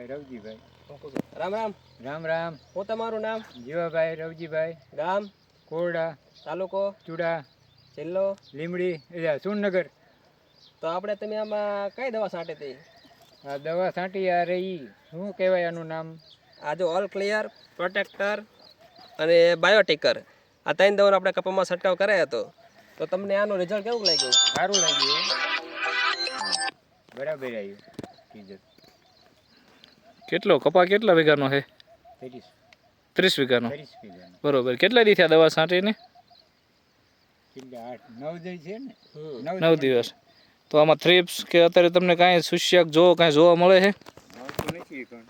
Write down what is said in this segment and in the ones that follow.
જીવાભાઈ રવજીભાઈ. રામ રામ. રામ રામ. હું તમારું નામ? જીવાભાઈ રવજીભાઈ. ગામ? કોરડા. તાલુકો? ચુડા. જિલ્લો? લીમડી. સુરનગર. તો આપણે તમે આમાં કઈ દવા છાંટી હતી? આ દવા છાંટી આ રહી, શું કહેવાય આનું નામ? આ જો ઓલ ક્લિયર, પ્રોટેક્ટર અને બાયોટિકર, આ ત્રણ દવાનો આપણે કપામાં છંટકાવ કરાયો હતો. તો તમને આનું રિઝલ્ટ કેવું લાગ્યું? સારું લાગ્યું. બરાબર આવ્યું રિઝલ્ટ. કેટલો કપા કેટલા વીઘાનો છે? 30 વીઘાનો. 30 વીઘાનો. બરોબર. કેટલા દી થયા દવા છાંટીને? કેટલા 8-9 દિવસ છે ને? 9 દિવસ. તો આમાં થ્રિપ્સ કે અત્યારે તમને કાંઈ શુષ્યક જો કાંઈ જોવા મળે છે? મળતું નથી પણ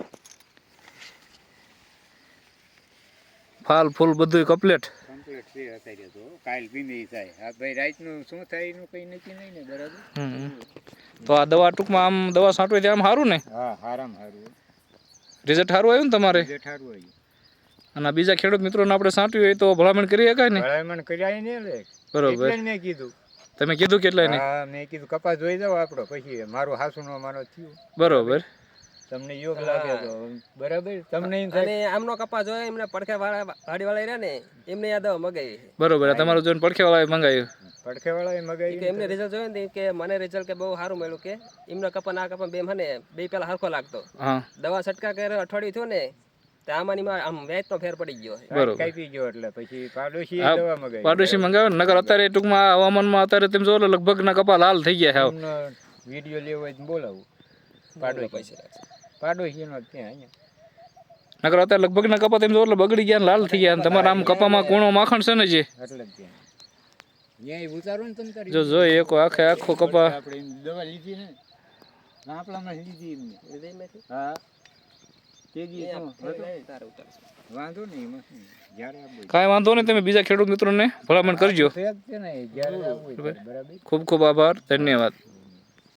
ફાલ ફૂલ બધું કમ્પ્લીટ કમ્પ્લીટ છે અત્યારે. તો કાલ ભીમે થાય. આ ભાઈ રાતનું શું થાય એનું કંઈ નક્કી નહીં ને. બરાબર. તો આ દવા ટૂંકમાં આમ દવા છાંટવી આમ સારું ને? હા, સારામાં સારું. રિઝલ્ટ સારું આવ્યું ને તમારે? રિઝલ્ટ સારું આવ્યું. અને આ બીજા ખેડૂત મિત્રોને આપણે છાંટ્યું હોય તો ભલામણ કરી શકાય ને? ભલામણ કર્યા ને લે. બરોબર. એટલે મેં કીધું. તમે કીધું કેટલાય ને? હા, મેં કીધું કપાસ જોઈ જાવ આપણો, પછી મારું હાસુનો મારો થયું. બરોબર. તમને યોગ લાગે તો બરાબર. તમને અને આમનો કપાસ જોઈએ એમને પડખે વાળા વાડીવાળા રહ્યા ને એમને આ દવા મગાવી. બરોબર. તમારું જોઈને પડખેવાળાએ મંગાવ્યું? પડખેવાળાએ મગાવી. કે એમને રિઝલ્ટ જોયું ને કે મને રિઝલ્ટ કે બહુ સારું મળ્યું કે એમનો કપા ના કપા બે મને બે પેલા હરખો લાગતો. હા. દવા છંટકાવ કર્યો અઠવાડિયું થયું ને તો આમાંની આમ વેચનો ફેર પડી ગયો. બરોબર. કાપી ગયો એટલે પછી પાડોશી દવા મગાવી. પાડોશી મંગાવે ને? નકર અત્યારે ટૂંકમાં હવામાનમાં અત્યારે તેમ જો લગભગ ના કપા લાલ થઈ ગયા છે. વિડીયો લેવો હોય તો બોલાવું. પાડોશી પૈસા પાડોશીનો ત્યાં અહીંયા. નકર અત્યારે લગભગ ના કપા તેમ જો બગડી ગયા લાલ થઈ ગયા. તમારા આમ કપામાં કોણો માખણ છે ને જે એટલે જ ત્યાં ત્યાં ઉતારો ને તમે તારી જો જો આખો કપા આપણે દવા લીધી ને આપણામાં લીધી એમને. હા, તેજી વાંધો નહીં એમાં શું. જ્યારે આપણે કાંઈ વાંધો નહીં. તમે બીજા ખેડૂત મિત્રોને ભલામણ કરજો. છે જ ને જ્યારે આવવું હોય ત્યારે. બરાબર. ખૂબ ખૂબ આભાર. ધન્યવાદ.